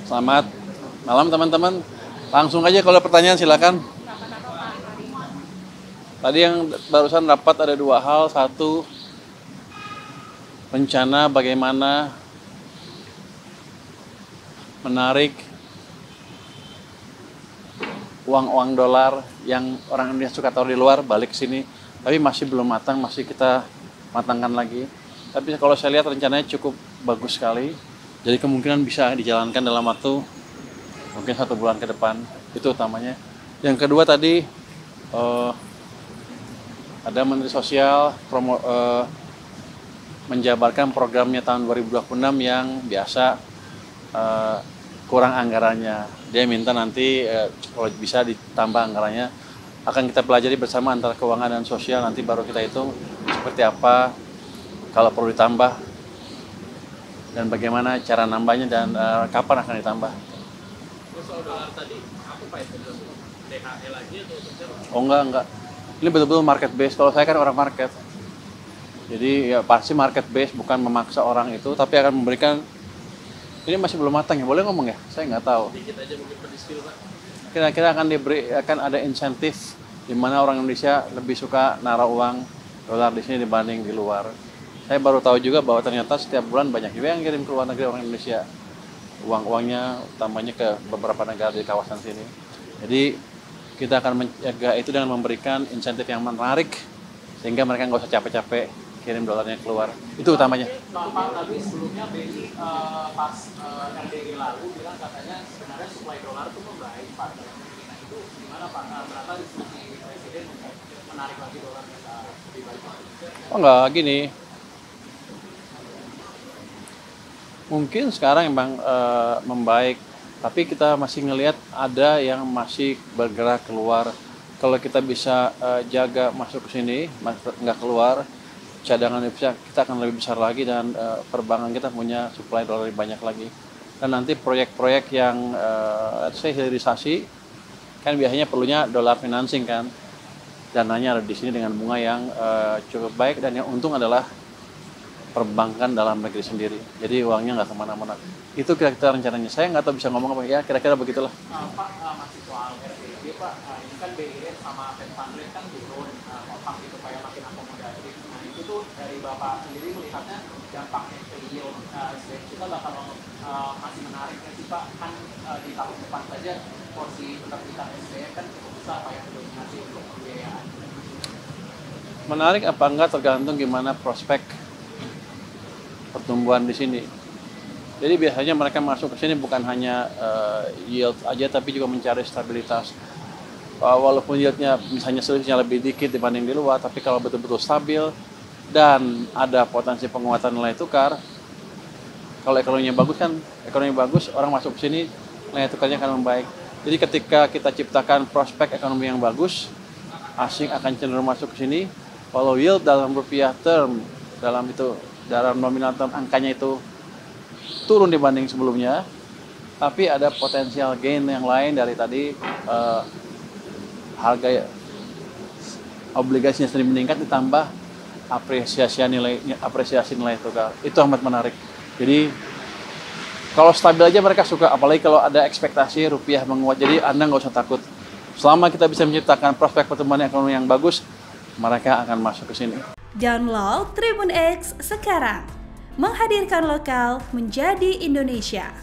Selamat malam teman-teman. Langsung aja kalau ada pertanyaan silakan. Tadi yang barusan rapat ada dua hal. Satu, rencana bagaimana menarik uang-uang dolar yang orang Indonesia suka taruh di luar balik ke sini. Tapi masih belum matang, masih kita matangkan lagi. Tapi kalau saya lihat rencananya cukup bagus sekali. Jadi kemungkinan bisa dijalankan dalam waktu mungkin 1 bulan ke depan. Itu utamanya. Yang kedua tadi ada Menteri Sosial menjabarkan programnya tahun 2026 yang biasa kurang anggarannya. Dia minta nanti kalau bisa ditambah anggarannya. Akan kita pelajari bersama antara keuangan dan sosial, nanti baru kita hitung seperti apa kalau perlu ditambah dan bagaimana cara nambahnya dan kapan akan ditambah. Soal dolar tadi, apa Pak itu? DHL lagi atau Oh enggak. Ini betul-betul market base. Kalau saya kan orang market. Jadi ya pasti market base, bukan memaksa orang itu, tapi akan memberikan. Ini masih belum matang ya, boleh ngomong ya? Saya nggak tahu. dikit aja mungkin pedispil Pak. Kira-kira akan ada insentif di mana orang Indonesia lebih suka naruh uang dolar di sini dibanding di luar. Saya baru tahu juga bahwa ternyata setiap bulan banyak juga yang kirim ke luar negeri orang Indonesia. Uang-uangnya utamanya ke beberapa negara di kawasan sini. Jadi kita akan menjaga itu dengan memberikan insentif yang menarik sehingga mereka nggak usah capek-capek kirim dolarnya keluar. Itu utamanya. Pak, tadi sebelumnya BI pas LDG lalu bilang katanya sebenarnya supply dolar itu membaik Pak. Nah itu gimana Pak? Ternyata instruksi Presiden untuk menarik lagi dolar bisa lebih baik Pak? Oh enggak, gini. Mungkin sekarang emang membaik, tapi kita masih ngelihat ada yang masih bergerak keluar. Kalau kita bisa jaga masuk ke sini, nggak keluar, cadangan kita akan lebih besar lagi dan perbankan kita punya supply dolar lebih banyak lagi. Dan nanti proyek-proyek yang hilirisasi kan biasanya perlunya dolar financing kan, dananya ada di sini dengan bunga yang cukup baik dan yang untung adalah perbankan dalam negeri sendiri. Jadi uangnya nggak kemana-mana. Itu kira-kira rencananya. Saya nggak tahu bisa ngomong apa ya, kira-kira begitulah. Pak, masih soal RBG Pak, ini kan BI sama Fed Fund Rate kan turun, kompak gitu supaya makin akomodatif. Nah itu tuh dari Bapak sendiri melihatnya dampaknya ke yield kita bakal masih menarik ya sih Pak, kan di tahun depan saja porsi penerbitan SBM kan cukup besar Pak yang dominasi untuk pembiayaan. Menarik apa enggak tergantung gimana prospek pertumbuhan di sini. Jadi biasanya mereka masuk ke sini bukan hanya yield aja, tapi juga mencari stabilitas. Walaupun yieldnya misalnya selisihnya lebih dikit dibanding di luar, tapi kalau betul-betul stabil dan ada potensi penguatan nilai tukar, kalau ekonominya bagus, orang masuk ke sini nilai tukarnya akan membaik. Jadi ketika kita ciptakan prospek ekonomi yang bagus, asing akan cenderung masuk ke sini. Kalau yield dalam rupiah term, dalam nominal term angkanya itu turun dibanding sebelumnya, tapi ada potensial gain yang lain dari tadi harga obligasinya sendiri meningkat ditambah apresiasi nilai tukar. Itu amat menarik. Jadi kalau stabil aja mereka suka, apalagi kalau ada ekspektasi rupiah menguat. Jadi Anda nggak usah takut. Selama kita bisa menciptakan prospek pertumbuhan ekonomi yang bagus, mereka akan masuk ke sini. Download Tribun X sekarang, menghadirkan lokal menjadi Indonesia.